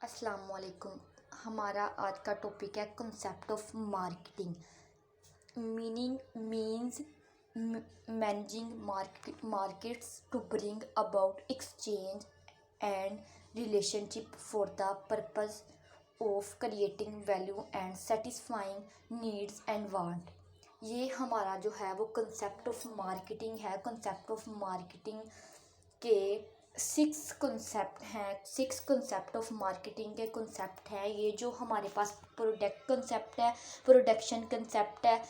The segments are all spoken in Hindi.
अस्सलाम वालेकुम। हमारा आज का टॉपिक है concept of marketing. Meaning means managing markets to bring about exchange and relationship for the purpose of creating value and satisfying needs and want. ये हमारा जो है वो कंसेप्ट ऑफ मार्केटिंग है। कंसेप्ट ऑफ मार्केटिंग के सिक्स कंसेप्ट ऑफ मार्केटिंग के कंसेप्ट हैं। ये जो हमारे पास प्रोडक्ट कंसेप्ट है, प्रोडक्शन कंसेप्ट है,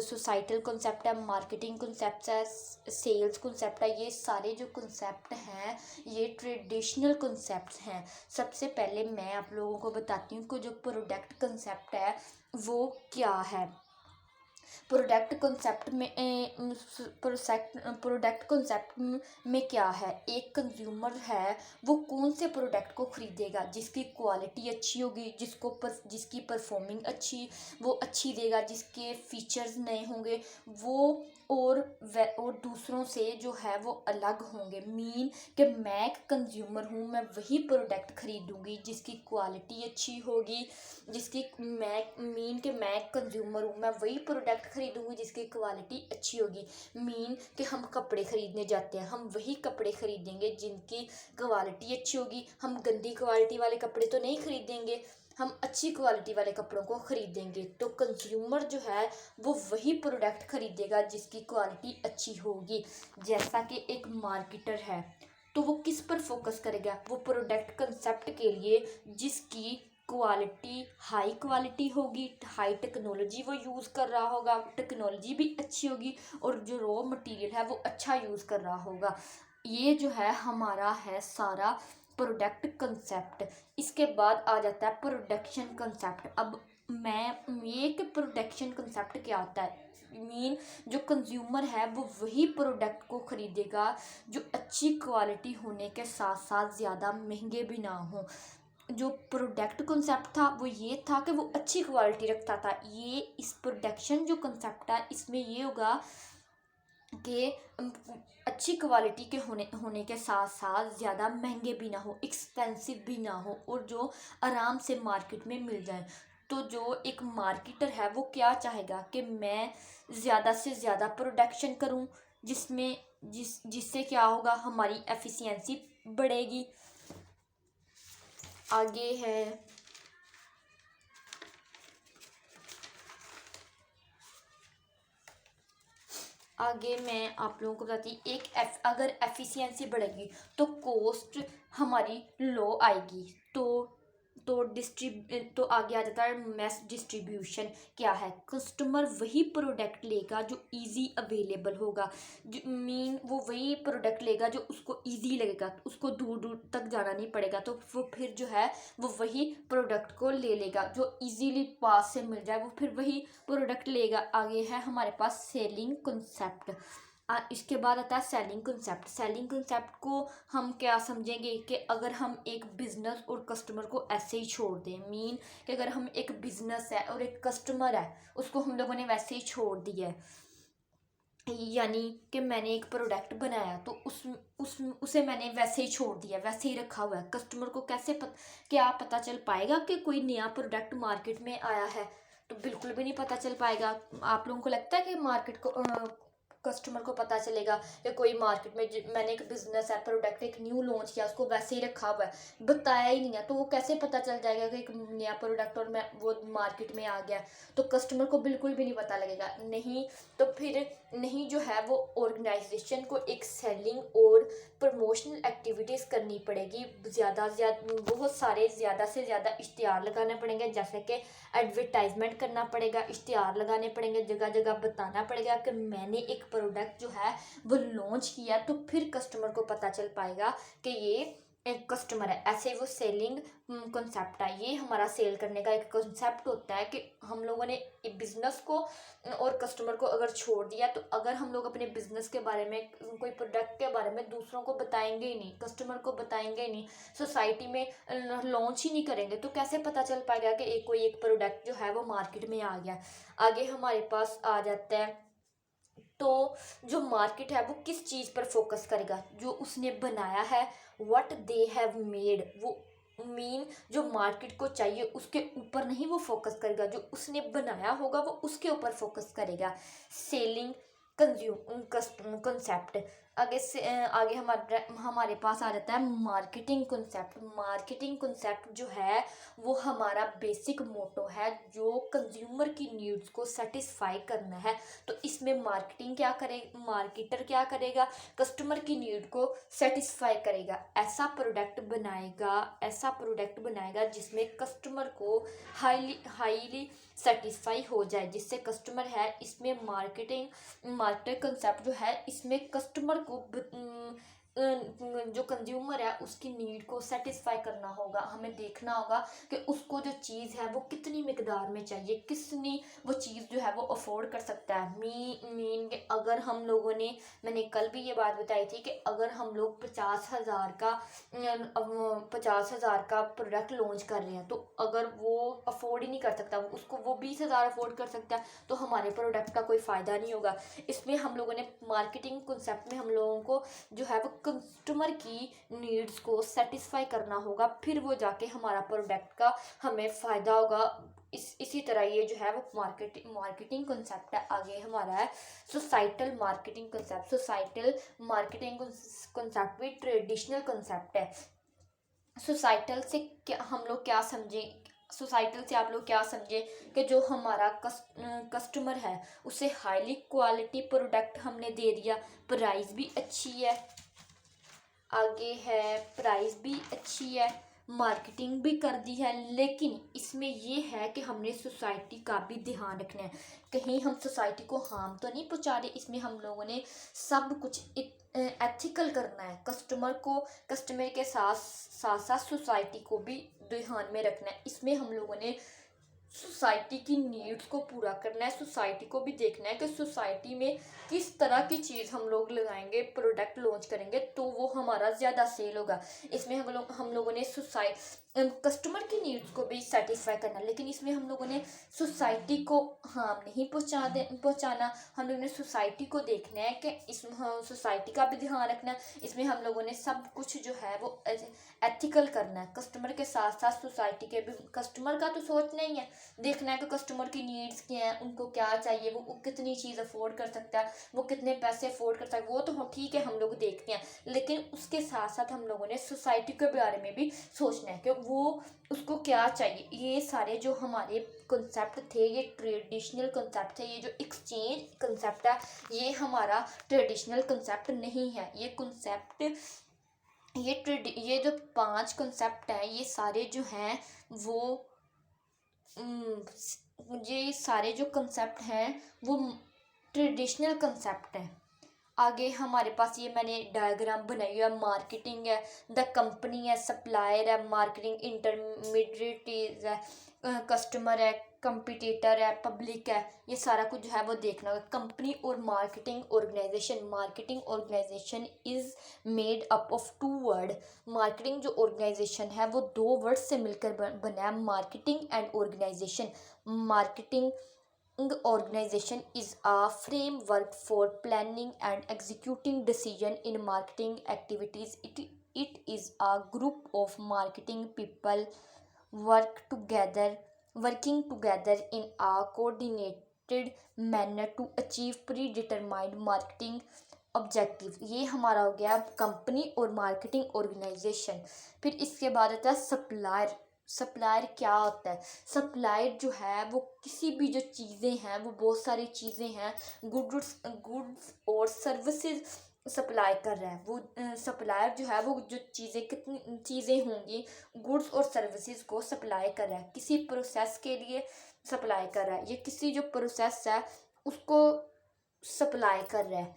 सोसाइटल कंसेप्ट है, मार्केटिंग कंसेप्ट है, सेल्स कंसेप्ट है। ये सारे जो कंसेप्ट हैं ये ट्रेडिशनल कंसेप्ट हैं। सबसे पहले मैं आप लोगों को बताती हूँ कि जो प्रोडक्ट कंसेप्ट है वो क्या है। प्रोडक्ट कंसेप्ट में क्या है, एक कंज्यूमर है वो कौन से प्रोडक्ट को ख़रीदेगा जिसकी क्वालिटी अच्छी होगी, जिसकी परफॉर्मिंग वो अच्छी देगा, जिसके फीचर्स नए होंगे वो और दूसरों से जो है वो अलग होंगे। मीन कि मैं एक कंज्यूमर हूँ, मैं वही प्रोडक्ट ख़रीदूँगी जिसकी क्वालिटी अच्छी होगी। मैं कंज्यूमर हूँ, मैं वही प्रोडक्ट ख़रीदूँगी जिसकी क्वालिटी अच्छी होगी। मीन कि हम कपड़े ख़रीदने जाते हैं, हम वही कपड़े ख़रीदेंगे जिनकी क्वालिटी अच्छी होगी। हम गंदी क्वालिटी वाले कपड़े तो नहीं ख़रीदेंगे, हम अच्छी क्वालिटी वाले कपड़ों को ख़रीदेंगे। तो कंज्यूमर जो है वो वही प्रोडक्ट ख़रीदेगा जिसकी क्वालिटी अच्छी होगी। जैसा कि एक मार्केटर है तो वो किस पर फोकस करेगा, वो प्रोडक्ट कंसेप्ट के लिए जिसकी क्वालिटी हाई क्वालिटी होगी, हाई टेक्नोलॉजी वो यूज़ कर रहा होगा, टेक्नोलॉजी भी अच्छी होगी और जो रॉ मटेरियल है वो अच्छा यूज़ कर रहा होगा। ये जो है हमारा है सारा प्रोडक्ट कंसेप्ट। इसके बाद आ जाता है प्रोडक्शन कंसेप्ट। अब ये कि प्रोडक्शन कंसेप्ट क्या होता है। जो कंज्यूमर है वो वही प्रोडक्ट को ख़रीदेगा जो अच्छी क्वालिटी होने के साथ साथ ज़्यादा महंगे भी ना हो। जो प्रोडक्ट कंसेप्ट था वो ये था कि वो अच्छी क्वालिटी रखता था। ये इस प्रोडक्शन जो कंसेप्ट है इसमें ये होगा कि अच्छी क्वालिटी के होने के साथ साथ ज़्यादा महंगे भी ना हो, एक्सपेंसिव भी ना हो और जो आराम से मार्केट में मिल जाए। तो जो एक मार्केटर है वो क्या चाहेगा कि मैं ज़्यादा से ज़्यादा प्रोडक्शन करूं जिससे क्या होगा, हमारी एफिशिएंसी बढ़ेगी। आगे है आगे मैं आप लोगों को बताती अगर एफिशिएंसी बढ़ेगी तो कॉस्ट हमारी लो आएगी। तो आगे आ जाता है मैस डिस्ट्रीब्यूशन। क्या है, कस्टमर वही प्रोडक्ट लेगा जो इजी अवेलेबल होगा। वो वही प्रोडक्ट लेगा जो उसको इजी लगेगा, उसको दूर दूर तक जाना नहीं पड़ेगा। तो वो फिर जो है वो वही प्रोडक्ट को ले लेगा जो इजीली पास से मिल जाए, वो फिर वही प्रोडक्ट लेगा। आगे है हमारे पास सेलिंग कंसेप्ट। इसके बाद आता है सेलिंग कंसेप्ट। सेलिंग कंसेप्ट को हम क्या समझेंगे कि अगर हम एक बिजनेस और कस्टमर को ऐसे ही छोड़ दें, कि अगर हम एक बिजनेस है और एक कस्टमर है उसको हम लोगों ने वैसे ही छोड़ दिया है, यानी कि मैंने एक प्रोडक्ट बनाया तो उसे मैंने वैसे ही छोड़ दिया, वैसे ही रखा हुआ है। कस्टमर को क्या पता चल पाएगा कि कोई नया प्रोडक्ट मार्केट में आया है? तो बिल्कुल भी नहीं पता चल पाएगा। आप लोगों को लगता है कि कस्टमर को पता चलेगा कि कोई मार्केट में मैंने एक बिजनेस है, प्रोडक्ट एक न्यू लॉन्च किया, उसको वैसे ही रखा हुआ है, बताया ही नहीं है, तो वो कैसे पता चल जाएगा कि एक नया प्रोडक्ट और वो मार्केट में आ गया? तो कस्टमर को बिल्कुल भी नहीं पता लगेगा। नहीं जो है वो ऑर्गेनाइजेशन को एक सेलिंग और प्रमोशनल एक्टिविटीज़ करनी पड़ेगी। बहुत सारे ज़्यादा से ज़्यादा इश्तिहार लगाने पड़ेंगे, जैसे कि एडवर्टाइजमेंट करना पड़ेगा, इश्तिहार लगाने पड़ेंगे, जगह जगह बताना पड़ेगा कि मैंने एक प्रोडक्ट जो है वो लॉन्च किया। तो फिर कस्टमर को पता चल पाएगा कि ये एक कस्टमर है। ऐसे वो सेलिंग कंसेप्ट है। ये हमारा सेल करने का एक कंसेप्ट होता है कि हम लोगों ने बिजनेस को और कस्टमर को अगर छोड़ दिया, तो अगर हम लोग अपने बिजनेस के बारे में, कोई प्रोडक्ट के बारे में दूसरों को बताएंगे ही नहीं, कस्टमर को बताएंगे ही नहीं, सोसाइटी में लॉन्च ही नहीं करेंगे, तो कैसे पता चल पाएगा कि कोई एक प्रोडक्ट जो है वो मार्केट में आ गया? आगे हमारे पास आ जाता है, तो जो मार्केट है वो किस चीज़ पर फोकस करेगा? जो उसने बनाया है, what they have made, mean जो मार्केट को चाहिए उसके ऊपर नहीं वो फोकस करेगा, जो उसने बनाया होगा वो उसके ऊपर फोकस करेगा। Selling consume concept. आगे हमारे पास आ जाता है मार्केटिंग कंसेप्ट। मार्केटिंग कंसेप्ट जो है वो हमारा बेसिक मोटो है, जो कंज्यूमर की नीड्स को सेटिस्फाई करना है। तो इसमें मार्केटर क्या करेगा, कस्टमर की नीड को सेटिस्फाई करेगा, ऐसा प्रोडक्ट बनाएगा जिसमें कस्टमर को हाईली हाईली सेटिस्फाई हो जाए, जिससे कस्टमर है। इसमें मार्केट कंसेप्ट जो है इसमें कस्टमर को जो कंज्यूमर है उसकी नीड को सेटिस्फाई करना होगा। हमें देखना होगा कि उसको जो चीज़ है वो कितनी मिकदार में चाहिए, कितनी वो चीज़ जो है वो अफोर्ड कर सकता है। मीन कि अगर हम लोगों ने, मैंने कल भी ये बात बताई थी कि अगर हम लोग 50,000 का प्रोडक्ट लॉन्च कर रहे हैं, तो अगर वो अफोर्ड ही नहीं कर सकता, उसको वो 20,000 अफोर्ड कर सकता है, तो हमारे प्रोडक्ट का कोई फ़ायदा नहीं होगा। इसमें हम लोगों ने मार्केटिंग कॉन्सेप्ट में हम लोगों को जो है वो कस्टमर की नीड्स को सेटिस्फाई करना होगा, फिर वो जाके हमारा प्रोडक्ट का हमें फ़ायदा होगा। इसी तरह ये जो है वो मार्केटिंग कॉन्सेप्ट है। आगे हमारा है societal marketing concept. Societal marketing concept भी ट्रेडिशनल कॉन्सेप्ट है। सोसाइटल से क्या हम लोग क्या समझें, सोसाइटल से आप लोग क्या समझे कि जो हमारा कस्टमर है उसे हाईली क्वालिटी प्रोडक्ट हमने दे दिया, प्राइस भी अच्छी है, आगे है प्राइस भी अच्छी है, मार्केटिंग भी कर दी है, लेकिन इसमें ये है कि हमने सोसाइटी का भी ध्यान रखना है, कहीं हम सोसाइटी को हार्म तो नहीं पहुंचा रहे। इसमें हम लोगों ने सब कुछ एथिकल करना है, कस्टमर के साथ साथ सोसाइटी को भी ध्यान में रखना है। इसमें हम लोगों ने सोसाइटी की नीड्स को पूरा करना है, सोसाइटी को भी देखना है कि सोसाइटी में किस तरह की चीज़ हम लोग लगाएंगे, प्रोडक्ट लॉन्च करेंगे तो वो हमारा ज़्यादा सेल होगा। इसमें हम लोगों ने कस्टमर की नीड्स को भी सेटिस्फाई करना, लेकिन इसमें हम लोगों ने सोसाइटी को हार्म नहीं पहुंचाना। हम लोगों ने सोसाइटी को देखना है कि इसमें सोसाइटी का भी ध्यान रखना है। इसमें हम लोगों ने सब कुछ जो है वो एथिकल करना है, कस्टमर के साथ साथ सोसाइटी के भी। कस्टमर का तो सोचना ही है, देखना है कि कस्टमर की नीड्स क्या हैं, उनको क्या चाहिए, वो कितनी चीज़ अफोर्ड कर सकता है, वो कितने पैसे अफोर्ड कर सकता है, वो तो ठीक है हम लोग देखते हैं, लेकिन उसके साथ साथ हम लोगों ने सोसाइटी के बारे में भी सोचना है कि वो उसको क्या चाहिए। ये सारे जो हमारे कंसेप्ट थे ये ट्रेडिशनल कंसेप्ट थे। ये जो एक्सचेंज कंसेप्ट है ये हमारा ट्रेडिशनल कंसेप्ट नहीं है। ये जो 5 कंसेप्ट हैं ये सारे जो हैं वो ये सारे जो कंसेप्ट हैं वो ट्रेडिशनल कंसेप्ट हैं। आगे हमारे पास ये मैंने डायग्राम बनाई है, मार्केटिंग है, द कंपनी है, सप्लायर है, मार्केटिंग इंटरमीडिएट है, कस्टमर है, कंपटीटर है, पब्लिक है। ये सारा कुछ जो है वो देखना होगा। कंपनी और marketing organization is made up of 2 word. Marketing जो ऑर्गेनाइजेशन है वो 2 वर्ड से मिलकर बना है, marketing and organization. Marketing organization is a framework for planning and executing decision in marketing activities. It is a group of marketing people working together in a coordinated manner to achieve predetermined marketing objective. ये हमारा हो गया कंपनी और मार्केटिंग ऑर्गेनाइजेशन। फिर इसके बाद आता है सप्लायर। सप्लायर क्या होता है? सप्लायर जो है वो किसी भी जो चीज़ें हैं, वो बहुत सारी चीज़ें हैं, गुड्स और सर्विसेज सप्लाई कर रहा है। वो सप्लायर जो है वो जो कितनी चीज़ें होंगी, गुड्स और सर्विसेज को सप्लाई कर रहा है, किसी प्रोसेस के लिए सप्लाई कर रहा है। ये किसी जो प्रोसेस है उसको सप्लाई कर रहा है।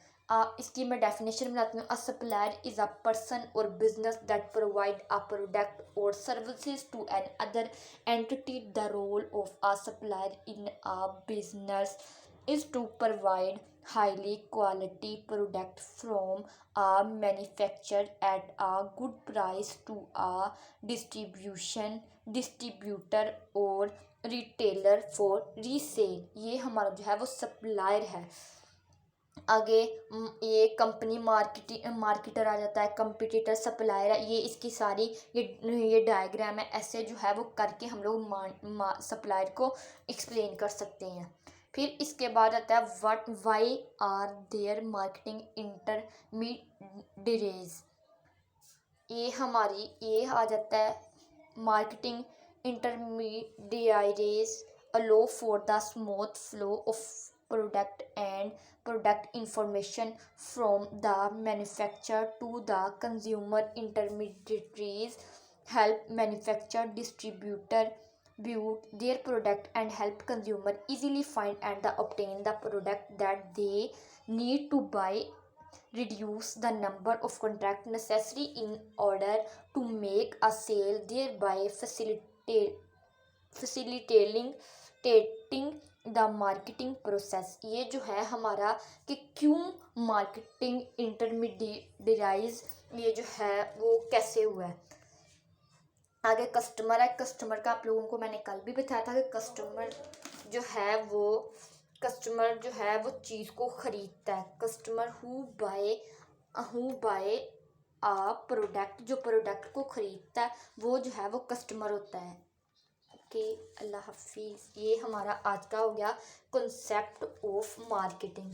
इसकी मैं डेफिनेशन बनाती हूँ। A supplier is a person और business that provide a product और services to an other entity. The role of a supplier in a business is to provide highly quality product from a manufacturer at a good price to a distributor और retailer for resale। ये हमारा जो है वो सप्लायर है। आगे ये कंपनी मार्केटर आ जाता है, कंपटीटर, सप्लायर है। ये इसकी सारी ये डायग्राम है। ऐसे जो है वो करके हम लोग सप्लायर को एक्सप्लेन कर सकते हैं। फिर इसके बाद आता है what why are there marketing intermediaries. ये आ जाता है marketing intermediaries allow for the smooth flow of product and product information from the manufacturer to the consumer. Intermediaries help manufacturer distributor view their product and help consumer easily find and obtain the product that they need to buy, reduce the number of contracts necessary in order to make a sale, thereby facilitating the marketing process. ये जो है हमारा कि क्यों मार्केटिंग इंटरमीडियराइज ये जो है वो कैसे हुआ है। आगे कस्टमर है। कस्टमर का आप लोगों को मैंने कल भी बताया था कि कस्टमर जो है वो चीज़ को ख़रीदता है। Customer who buy a product, जो प्रोडक्ट को ख़रीदता है वो जो है वो कस्टमर होता है। ओके, अल्लाह हाफिज़। ये हमारा आज का हो गया कॉन्सेप्ट ऑफ मार्केटिंग।